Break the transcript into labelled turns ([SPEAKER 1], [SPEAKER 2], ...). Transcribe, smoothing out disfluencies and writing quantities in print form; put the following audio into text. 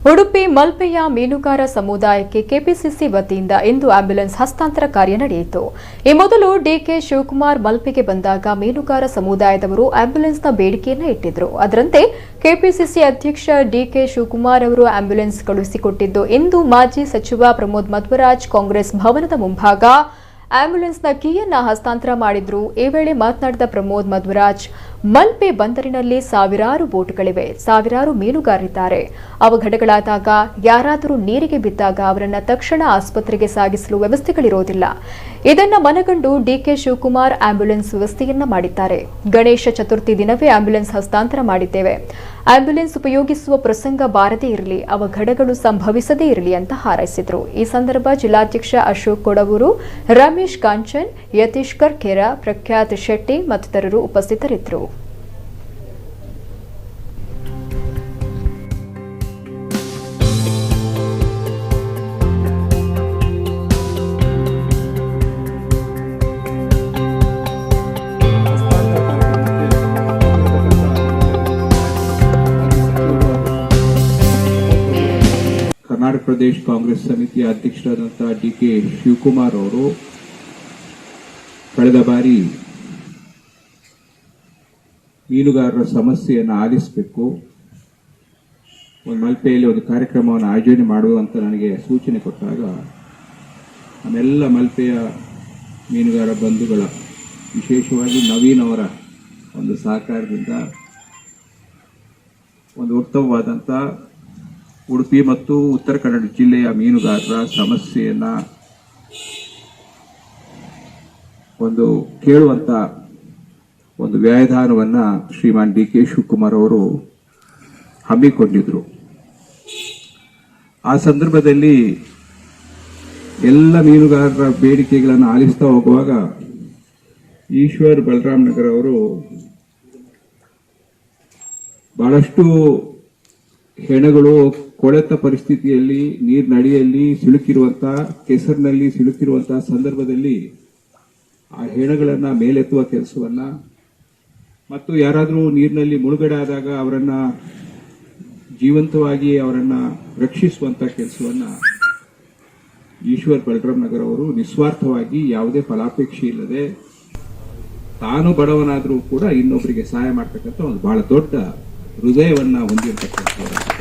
[SPEAKER 1] ಉಡುಪಿ ಮಲ್ಪೆಯ ಮೀನುಗಾರ ಸಮುದಾಯಕ್ಕೆ ಕೆಪಿಸಿಸಿ ವತಿಯಿಂದ ಇಂದು ಆಂಬ್ಯುಲೆನ್ಸ್ ಹಸ್ತಾಂತರ ಕಾರ್ಯ ನಡೆಯಿತು. ಈ ಮೊದಲು ಡಿಕೆ ಶಿವಕುಮಾರ್ ಮಲ್ಪೆಗೆ ಬಂದಾಗ ಮೀನುಗಾರ ಸಮುದಾಯದವರು ಆಂಬ್ಯುಲೆನ್ಸ್ನ ಬೇಡಿಕೆಯನ್ನು ಇಟ್ಟಿದ್ರು. ಅದರಂತೆ ಕೆಪಿಸಿಸಿ ಅಧ್ಯಕ್ಷ ಡಿಕೆ ಶಿವಕುಮಾರ್ ಅವರು ಆಂಬ್ಯುಲೆನ್ಸ್ ಕಳುಹಿಸಿಕೊಟ್ಟಿದ್ದು. ಇಂದು ಮಾಜಿ ಸಚಿವ ಪ್ರಮೋದ್ ಮಧ್ವರಾಜ್ ಕಾಂಗ್ರೆಸ್ ಭವನದ ಮುಂಭಾಗ ಆಂಬ್ಯುಲೆನ್ಸ್ನ ಕೀಯನ್ನ ಹಸ್ತಾಂತರ ಮಾಡಿದ್ರು. ಈ ವೇಳೆ ಮಾತನಾಡಿದ ಪ್ರಮೋದ್ ಮಧ್ವರಾಜ್, ಮಲ್ಪೆ ಬಂದರಿನಲ್ಲಿ ಸಾವಿರಾರು ಬೋಟ್ಗಳಿವೆ, ಸಾವಿರಾರು ಮೀನುಗಾರರಿದ್ದಾರೆ. ಅವಘಡಗಳಾದಾಗ ಯಾರಾದರೂ ನೀರಿಗೆ ಬಿದ್ದಾಗ ಅವರನ್ನ ತಕ್ಷಣ ಆಸ್ಪತ್ರೆಗೆ ಸಾಗಿಸಲು ವ್ಯವಸ್ಥೆಗಳಿರೋದಿಲ್ಲ. ಇದನ್ನ ಮನಗಂಡು ಡಿಕೆ ಶಿವಕುಮಾರ್ ಆಂಬ್ಯುಲೆನ್ಸ್ ವ್ಯವಸ್ಥೆಯನ್ನ ಮಾಡಿದ್ದಾರೆ. ಗಣೇಶ ಚತುರ್ಥಿ ದಿನವೇ ಆಂಬ್ಯುಲೆನ್ಸ್ ಹಸ್ತಾಂತರ ಮಾಡಿದ್ದೇವೆ. ಆಂಬ್ಯುಲೆನ್ಸ್ ಉಪಯೋಗಿಸುವ ಪ್ರಸಂಗ ಬಾರದೇ ಇರಲಿ, ಅವಘಡಗಳು ಸಂಭವಿಸದೇ ಇರಲಿ ಅಂತ ಹಾರೈಸಿದ್ರು. ಈ ಸಂದರ್ಭ ಜಿಲ್ಲಾಧ್ಯಕ್ಷ ಅಶೋಕ್ ಕೊಡವೂರು, ರಮೇಶ್ ಕಾಂಚನ್, ಯತೀಶ್ ಕರ್ಕೇರ, ಪ್ರಖ್ಯಾತ್ ಶೆಟ್ಟಿ ಮತ್ತಿತರರು ಉಪಸ್ಥಿತರಿದ್ದರು.
[SPEAKER 2] ಕರ್ನಾಟಕ ಪ್ರದೇಶ ಕಾಂಗ್ರೆಸ್ ಸಮಿತಿಯ ಅಧ್ಯಕ್ಷರಾದಂತಹ ಡಿಕೆ ಶಿವಕುಮಾರ್ ಅವರು ಕಳೆದ ಬಾರಿ ಮೀನುಗಾರರ ಸಮಸ್ಯೆಯನ್ನು ಆಲಿಸಬೇಕು, ಮಲ್ಪೆಯಲ್ಲಿ ಒಂದು ಕಾರ್ಯಕ್ರಮವನ್ನು ಆಯೋಜನೆ ಮಾಡುವಂತ ನನಗೆ ಸೂಚನೆ ಕೊಟ್ಟಾಗ ನಮ್ಮೆಲ್ಲ ಮಲ್ಪೆಯ ಮೀನುಗಾರ ಬಂಧುಗಳ, ವಿಶೇಷವಾಗಿ ನವೀನ್ ಅವರ ಒಂದು ಸಹಕಾರದಿಂದ ಒಂದು ಉತ್ತಮವಾದಂಥ ಉಡುಪಿ ಮತ್ತು ಉತ್ತರ ಕನ್ನಡ ಜಿಲ್ಲೆಯ ಮೀನುಗಾರರ ಸಮಸ್ಯೆಯನ್ನ ಒಂದು ಕೇಳುವಂತ ಒಂದು ವ್ಯಾಯಧಾನವನ್ನ ಶ್ರೀಮಾನ್ ಡಿಕೆ ಶಿವಕುಮಾರ್ ಅವರು ಹಮ್ಮಿಕೊಂಡಿದ್ರು. ಆ ಸಂದರ್ಭದಲ್ಲಿ ಎಲ್ಲ ಮೀನುಗಾರರ ಬೇಡಿಕೆಗಳನ್ನು ಆಲಿಸ್ತಾ ಹೋಗುವಾಗ ಈಶ್ವರ್ ಬಲರಾಮ್ ನಗರ್ ಅವರು ಬಹಳಷ್ಟು ಹೆಣಗಳು ಕೊಳೆತ ಪರಿಸ್ಥಿತಿಯಲ್ಲಿ ನೀರಿನಡಿಯಲ್ಲಿ ಸಿಲುಕಿರುವಂತಹ, ಕೆಸರಿನಲ್ಲಿ ಸಿಲುಕಿರುವಂತಹ ಸಂದರ್ಭದಲ್ಲಿ ಆ ಹೆಣಗಳನ್ನ ಮೇಲೆತ್ತುವ ಕೆಲಸವನ್ನ ಮತ್ತು ಯಾರಾದರೂ ನೀರಿನಲ್ಲಿ ಮುಳುಗಡೆ ಆದಾಗ ಅವರನ್ನ ಜೀವಂತವಾಗಿ ಅವರನ್ನ ರಕ್ಷಿಸುವಂತ ಕೆಲಸವನ್ನ ಈಶ್ವರ್ ಬಲರಾಮ್ ನಗರ್ ಅವರು ನಿಸ್ವಾರ್ಥವಾಗಿ ಯಾವುದೇ ಫಲಾಪೇಕ್ಷೆ ಇಲ್ಲದೆ ತಾನು ಬಡವನಾದರೂ ಕೂಡ ಇನ್ನೊಬ್ಬರಿಗೆ ಸಹಾಯ ಮಾಡ್ತಕ್ಕಂಥ ಒಂದು ಬಹಳ ದೊಡ್ಡ ಹೃದಯವನ್ನ ಹೊಂದಿರತಕ್ಕಂಥವರು.